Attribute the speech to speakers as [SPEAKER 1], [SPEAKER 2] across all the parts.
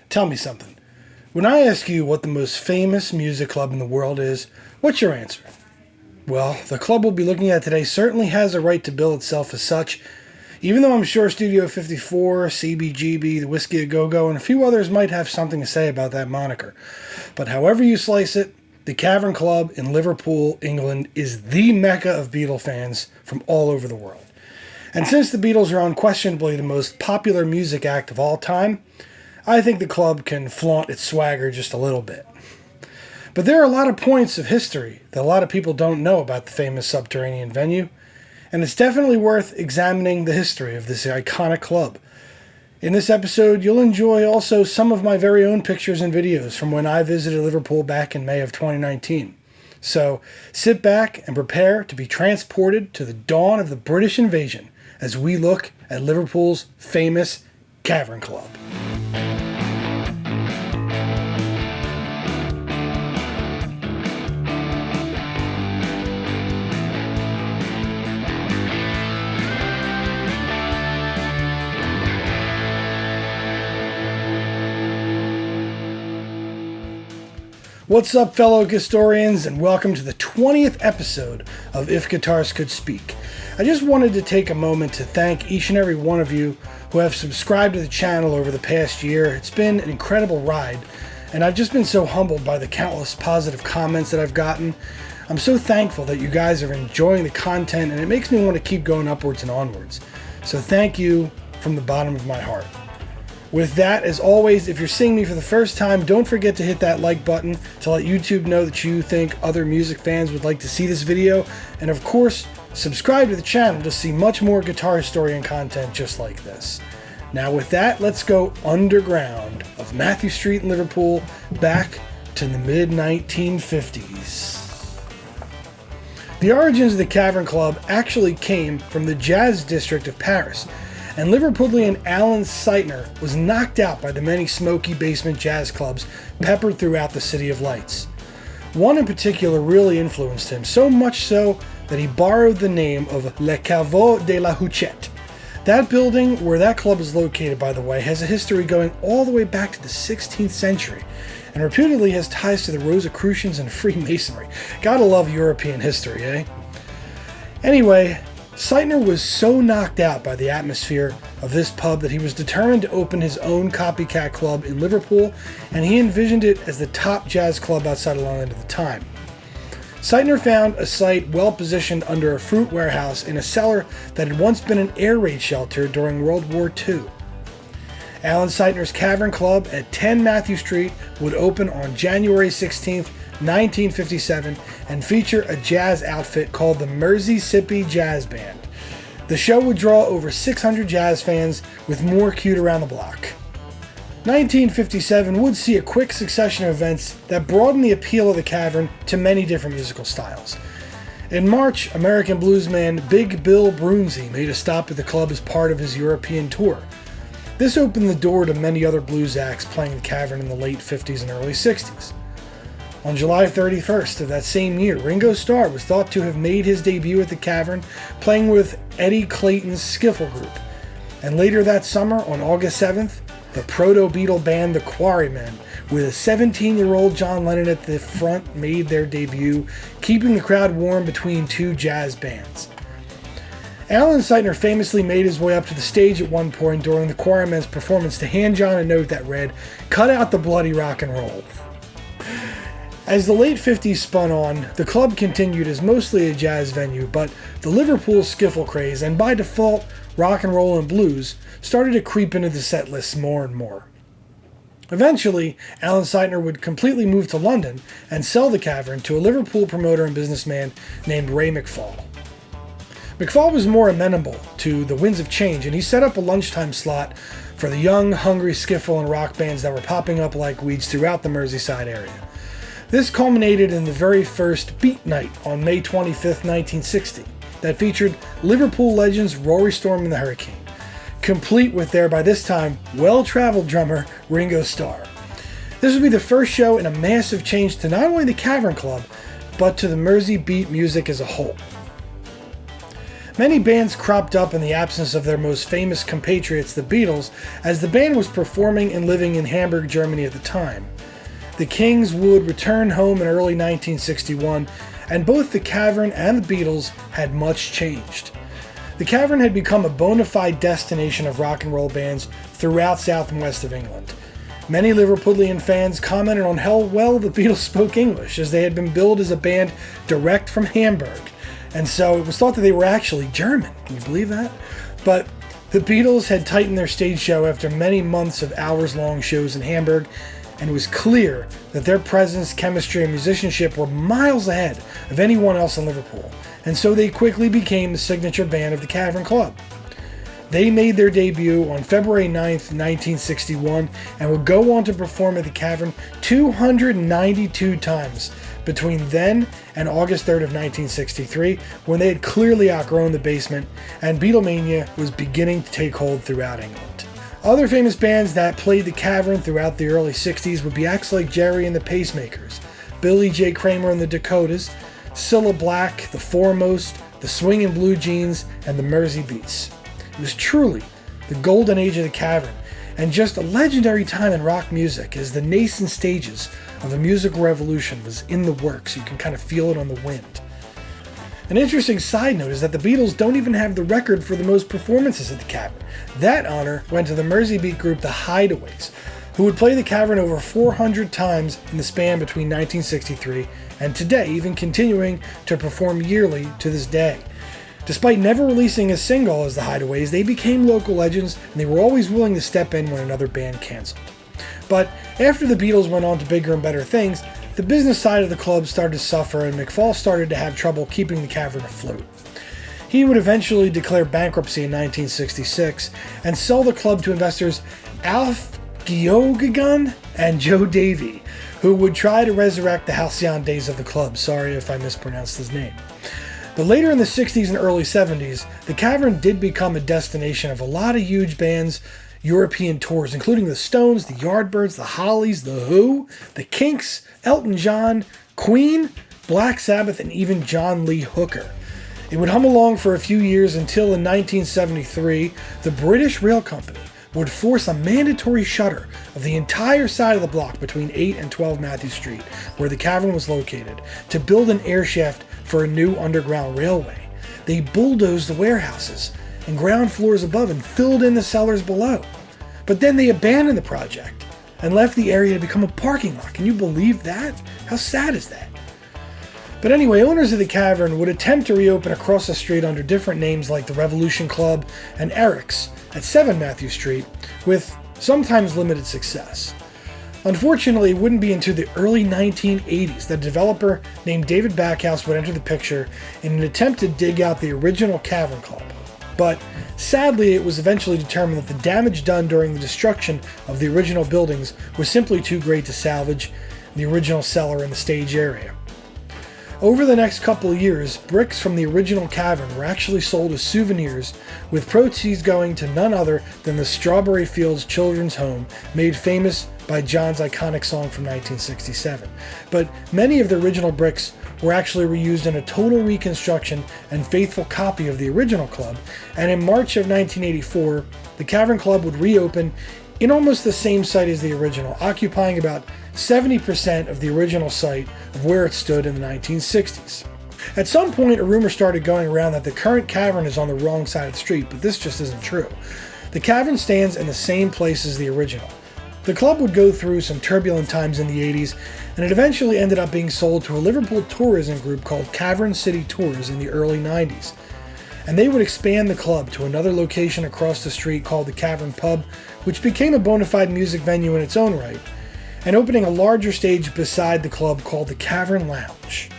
[SPEAKER 1] Tell me something. When I ask you what the most famous music club in the world is, what's your answer? Well, the club we'll be looking at today certainly has a right to bill itself as such, even though I'm sure Studio 54, CBGB, the Whiskey A Go-Go, and a few others might have something to say about that moniker. But however you slice it, the Cavern Club in Liverpool, England, is the mecca of Beatle fans from all over the world. And since the Beatles are unquestionably the most popular music act of all time, I think the club can flaunt its swagger just a little bit. But there are a lot of points of history that a lot of people don't know about the famous subterranean venue, and it's definitely worth examining the history of this iconic club. In this episode, you'll enjoy also some of my very own pictures and videos from when I visited Liverpool back in May of 2019. So sit back and prepare to be transported to the dawn of the British invasion as we look at Liverpool's famous Cavern Club. What's up, fellow historians, and welcome to the 20th episode of If Guitars Could Speak. I just wanted to take a moment to thank each and every one of you who have subscribed to the channel over the past year. It's been an incredible ride, and I've just been so humbled by the countless positive comments that I've gotten. I'm so thankful that you guys are enjoying the content, and it makes me want to keep going upwards and onwards. So thank you from the bottom of my heart. With that, as always, if you're seeing me for the first time, don't forget to hit that like button to let YouTube know that you think other music fans would like to see this video. And of course, subscribe to the channel to see much more guitar historian content just like this. Now with that, let's go underground of Matthew Street in Liverpool back to the mid-1950s. The origins of the Cavern Club actually came from the Jazz District of Paris, and Liverpoolian Alan Seitner was knocked out by the many smoky basement jazz clubs peppered throughout the City of Lights. One in particular really influenced him, so much so that he borrowed the name of Le Caveau de la Huchette. That building, where that club is located, by the way, has a history going all the way back to the 16th century, and reputedly has ties to the Rosicrucians and Freemasonry. Gotta love European history, eh? Anyway, Seitner was so knocked out by the atmosphere of this pub that he was determined to open his own copycat club in Liverpool, and he envisioned it as the top jazz club outside of London at the time. Seitner found a site well positioned under a fruit warehouse in a cellar that had once been an air raid shelter during World War II. Alan Seitner's Cavern Club at 10 Matthew Street would open on January 16th, 1957, and feature a jazz outfit called the Mersey Jazz Band. The show would draw over 600 jazz fans, with more queued around the block. 1957 would see a quick succession of events that broadened the appeal of the Cavern to many different musical styles. In March, American bluesman Big Bill Broonzy made a stop at the club as part of his European tour. This opened the door to many other blues acts playing the Cavern in the late 50s and early 60s. On July 31st of that same year, Ringo Starr was thought to have made his debut at the Cavern, playing with Eddie Clayton's Skiffle Group. And later that summer, on August 7th, the proto-Beatle band The Quarrymen, with a 17-year-old John Lennon at the front, made their debut, keeping the crowd warm between two jazz bands. Alan Seitner famously made his way up to the stage at one point during the Quarrymen's performance to hand John a note that read, "Cut out the bloody rock and roll." As the late 50s spun on, the club continued as mostly a jazz venue, but the Liverpool skiffle craze, and by default, rock and roll and blues, started to creep into the set lists more and more. Eventually, Alan Seitner would completely move to London and sell the Cavern to a Liverpool promoter and businessman named Ray McFall. McFall was more amenable to the winds of change, and he set up a lunchtime slot for the young, hungry skiffle and rock bands that were popping up like weeds throughout the Merseyside area. This culminated in the very first Beat Night on May 25th, 1960, that featured Liverpool legends Rory Storm and the Hurricane, complete with their, by this time, well-traveled drummer Ringo Starr. This would be the first show in a massive change to not only the Cavern Club, but to the Mersey beat music as a whole. Many bands cropped up in the absence of their most famous compatriots, the Beatles, as the band was performing and living in Hamburg, Germany at the time. The Kings would return home in early 1961, and both the Cavern and the Beatles had much changed. The Cavern had become a bona fide destination of rock and roll bands throughout south and west of England. Many Liverpoolian fans commented on how well the Beatles spoke English, as they had been billed as a band direct from Hamburg, and so it was thought that they were actually German. Can you believe that? But the Beatles had tightened their stage show after many months of hours-long shows in Hamburg, and it was clear that their presence, chemistry, and musicianship were miles ahead of anyone else in Liverpool, and so they quickly became the signature band of the Cavern Club. They made their debut on February 9th, 1961, and would go on to perform at the Cavern 292 times between then and August 3rd of 1963, when they had clearly outgrown the basement and Beatlemania was beginning to take hold throughout England. Other famous bands that played the Cavern throughout the early 60s would be acts like Jerry and the Pacemakers, Billy J. Kramer and the Dakotas, Cilla Black, The Foremost, the Swingin' Blue Jeans, and the Mersey Beats. It was truly the golden age of the Cavern, and just a legendary time in rock music, as the nascent stages of a musical revolution was in the works. You can kind of feel it on the wind. An interesting side note is that the Beatles don't even have the record for the most performances at the Cavern. That honor went to the Mersey Beat group The Hideaways, who would play the Cavern over 400 times in the span between 1963 and today, even continuing to perform yearly to this day. Despite never releasing a single as the Hideaways, they became local legends, and they were always willing to step in when another band canceled. But after the Beatles went on to bigger and better things, the business side of the club started to suffer, and McFall started to have trouble keeping the Cavern afloat. He would eventually declare bankruptcy in 1966 and sell the club to investors Alf Giogagan and Joe Davy, who would try to resurrect the halcyon days of the club. Sorry if I mispronounced his name. But later in the 60s and early 70s, the Cavern did become a destination of a lot of huge bands' European tours, including the Stones, the Yardbirds, the Hollies, the Who, the Kinks, Elton John, Queen, Black Sabbath, and even John Lee Hooker. It would hum along for a few years until in 1973, the British Rail Company would force a mandatory shutter of the entire side of the block between 8 and 12 Matthew Street, where the Cavern was located, to build an air shaft for a new underground railway. They bulldozed the warehouses and ground floors above and filled in the cellars below. But then they abandoned the project and left the area to become a parking lot. Can you believe that? How sad is that? But anyway, owners of the Cavern would attempt to reopen across the street under different names like the Revolution Club and Eric's at 7 Matthew Street, with sometimes limited success. Unfortunately, it wouldn't be until the early 1980s that a developer named David Backhouse would enter the picture in an attempt to dig out the original Cavern Club. But sadly, it was eventually determined that the damage done during the destruction of the original buildings was simply too great to salvage the original cellar and the stage area. Over the next couple of years, bricks from the original Cavern were actually sold as souvenirs, with proceeds going to none other than the Strawberry Fields Children's Home, made famous by John's iconic song from 1967. But many of the original bricks were actually reused in a total reconstruction and faithful copy of the original club, and in March of 1984, the Cavern Club would reopen in almost the same site as the original, occupying about 70% of the original site of where it stood in the 1960s. At some point, a rumor started going around that the current Cavern is on the wrong side of the street, but this just isn't true. The Cavern stands in the same place as the original. The club would go through some turbulent times in the 80s, and it eventually ended up being sold to a Liverpool tourism group called Cavern City Tours in the early 90s. And they would expand the club to another location across the street called the Cavern Pub, which became a bona fide music venue in its own right, and opening a larger stage beside the club called the Cavern Lounge.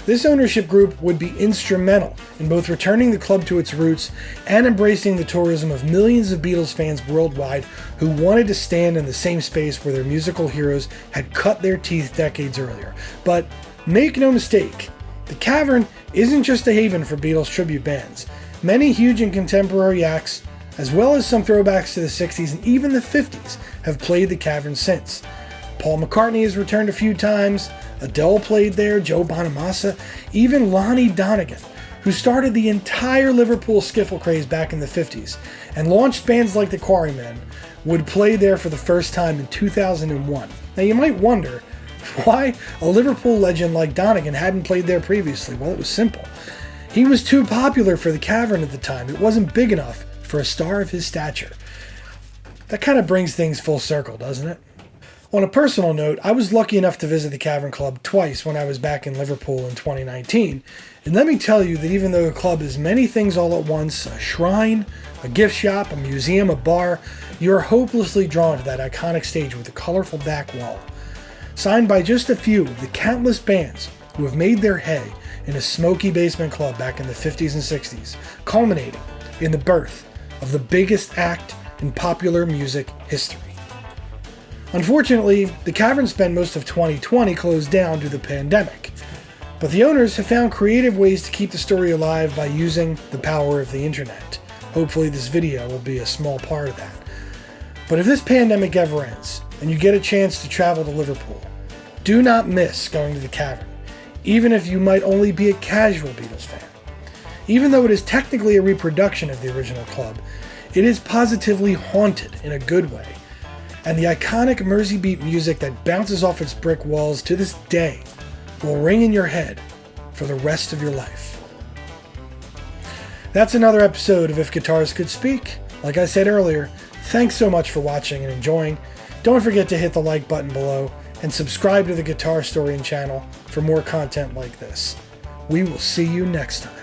[SPEAKER 1] This ownership group would be instrumental in both returning the club to its roots and embracing the tourism of millions of Beatles fans worldwide who wanted to stand in the same space where their musical heroes had cut their teeth decades earlier. But make no mistake, the Cavern isn't just a haven for Beatles tribute bands. Many huge and contemporary acts, as well as some throwbacks to the 60s and even the 50s, have played the Cavern since. Paul McCartney has returned a few times, Adele played there, Joe Bonamassa, even Lonnie Donegan, who started the entire Liverpool skiffle craze back in the 50s and launched bands like the Quarrymen, would play there for the first time in 2001. Now you might wonder why a Liverpool legend like Donegan hadn't played there previously. Well, it was simple. He was too popular for the Cavern at the time. It wasn't big enough for a star of his stature. That kind of brings things full circle, doesn't it? On a personal note, I was lucky enough to visit the Cavern Club twice when I was back in Liverpool in 2019. And let me tell you that even though the club is many things all at once, a shrine, a gift shop, a museum, a bar, you're hopelessly drawn to that iconic stage with the colorful back wall. Signed by just a few of the countless bands who have made their hay in a smoky basement club back in the 50s and 60s, culminating in the birth of the biggest act in popular music history. Unfortunately, the Cavern spent most of 2020 closed down due to the pandemic, but the owners have found creative ways to keep the story alive by using the power of the internet. Hopefully this video will be a small part of that. But if this pandemic ever ends, and you get a chance to travel to Liverpool, do not miss going to the Cavern, even if you might only be a casual Beatles fan. Even though it is technically a reproduction of the original club, it is positively haunted in a good way, and the iconic Mersey beat music that bounces off its brick walls to this day will ring in your head for the rest of your life. That's another episode of If Guitars Could Speak. Like I said earlier, thanks so much for watching and enjoying. Don't forget to hit the like button below and subscribe to the Guitar Historian channel for more content like this. We will see you next time.